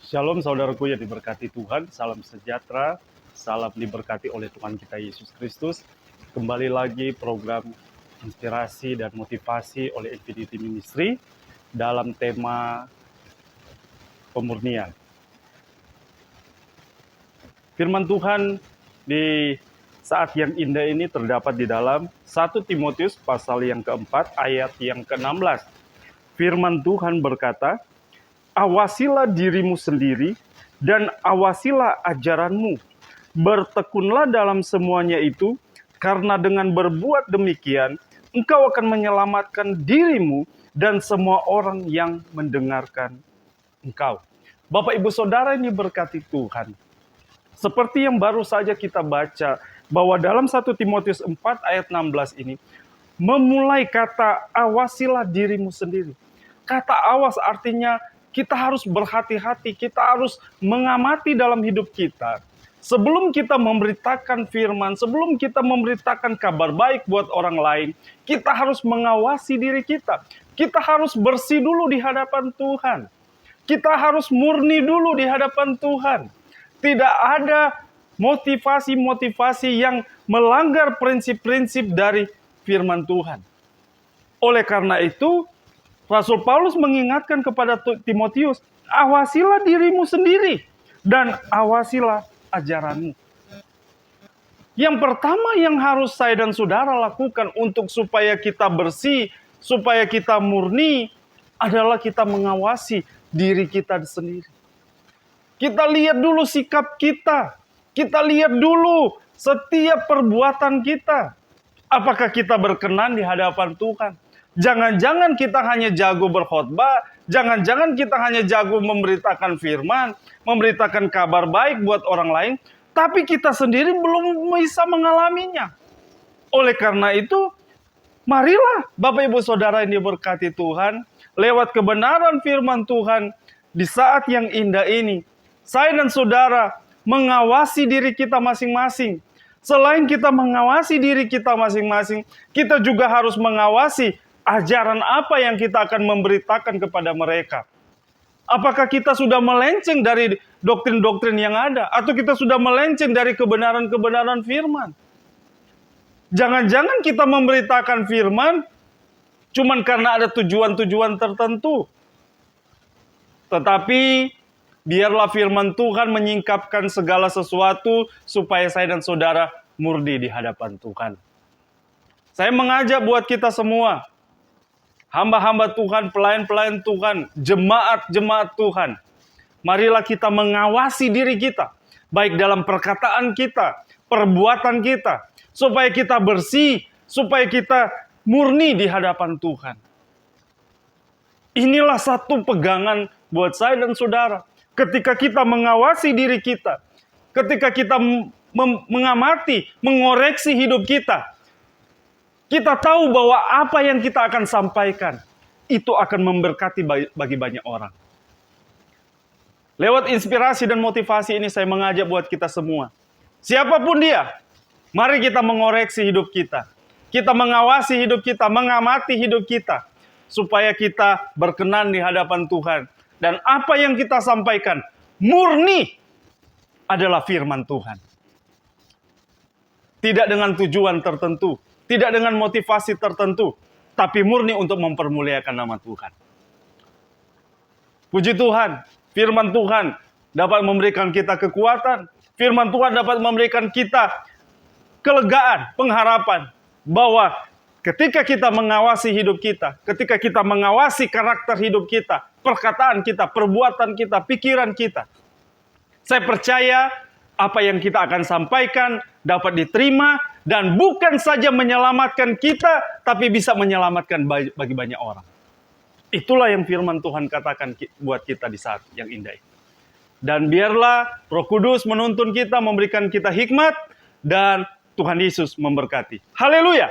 Shalom saudaraku yang diberkati Tuhan, salam sejahtera, salam diberkati oleh Tuhan kita Yesus Kristus. Kembali lagi program inspirasi dan motivasi oleh Infinity Ministry dalam tema pemurnian. Firman Tuhan di saat yang indah ini terdapat di dalam 1 Timotius pasal yang keempat ayat yang ke-16. Firman Tuhan berkata, awasilah dirimu sendiri dan awasilah ajaranmu. Bertekunlah dalam semuanya itu, karena dengan berbuat demikian, engkau akan menyelamatkan dirimu dan semua orang yang mendengarkan engkau. Bapak Ibu Saudara ini berkati Tuhan. Seperti yang baru saja kita baca, bahwa dalam 1 Timotius 4 ayat 16 ini, memulai kata awasilah dirimu sendiri. Kata awas artinya kita harus berhati-hati, kita harus mengamati dalam hidup kita. Sebelum kita memberitakan firman, sebelum kita memberitakan kabar baik buat orang lain, kita harus mengawasi diri kita. Kita harus bersih dulu di hadapan Tuhan. Kita harus murni dulu di hadapan Tuhan. Tidak ada motivasi-motivasi yang melanggar prinsip-prinsip dari firman Tuhan. Oleh karena itu, Rasul Paulus mengingatkan kepada Timotius, awasilah dirimu sendiri dan awasilah ajaranmu. Yang pertama yang harus saya dan saudara lakukan untuk supaya kita bersih, supaya kita murni, adalah kita mengawasi diri kita sendiri. Kita lihat dulu sikap kita. Kita lihat dulu setiap perbuatan kita. Apakah kita berkenan di hadapan Tuhan? Jangan-jangan kita hanya jago berkhotbah, jangan-jangan kita hanya jago memberitakan firman, memberitakan kabar baik buat orang lain, tapi kita sendiri belum bisa mengalaminya. Oleh karena itu, marilah Bapak Ibu Saudara yang diberkati Tuhan, lewat kebenaran firman Tuhan, di saat yang indah ini, saya dan saudara mengawasi diri kita masing-masing. Selain kita mengawasi diri kita masing-masing, kita juga harus mengawasi ajaran apa yang kita akan memberitakan kepada mereka. Apakah kita sudah melenceng dari doktrin-doktrin yang ada? Atau kita sudah melenceng dari kebenaran-kebenaran firman? Jangan-jangan kita memberitakan firman cuman karena ada tujuan-tujuan tertentu. Tetapi biarlah firman Tuhan menyingkapkan segala sesuatu supaya saya dan saudara murni di hadapan Tuhan. Saya mengajak buat kita semua, hamba-hamba Tuhan, pelayan-pelayan Tuhan, jemaat-jemaat Tuhan. Marilah kita mengawasi diri kita, baik dalam perkataan kita, perbuatan kita, supaya kita bersih, supaya kita murni di hadapan Tuhan. Inilah satu pegangan buat saya dan saudara. Ketika kita mengawasi diri kita, ketika kita mengamati, mengoreksi hidup kita, kita tahu bahwa apa yang kita akan sampaikan, itu akan memberkati bagi banyak orang. Lewat inspirasi dan motivasi ini saya mengajak buat kita semua. Siapapun dia, mari kita mengoreksi hidup kita. Kita mengawasi hidup kita, mengamati hidup kita. Supaya kita berkenan di hadapan Tuhan. Dan apa yang kita sampaikan murni adalah firman Tuhan. Tidak dengan tujuan tertentu, tidak dengan motivasi tertentu, tapi murni untuk mempermuliakan nama Tuhan. Puji Tuhan, firman Tuhan dapat memberikan kita kekuatan. Firman Tuhan dapat memberikan kita kelegaan, pengharapan bahwa ketika kita mengawasi hidup kita, ketika kita mengawasi karakter hidup kita, perkataan kita, perbuatan kita, pikiran kita, saya percaya apa yang kita akan sampaikan dapat diterima dan bukan saja menyelamatkan kita, tapi bisa menyelamatkan bagi banyak orang. Itulah yang firman Tuhan katakan buat kita di saat yang indah ini. Dan biarlah Roh Kudus menuntun kita, memberikan kita hikmat, dan Tuhan Yesus memberkati. Haleluya!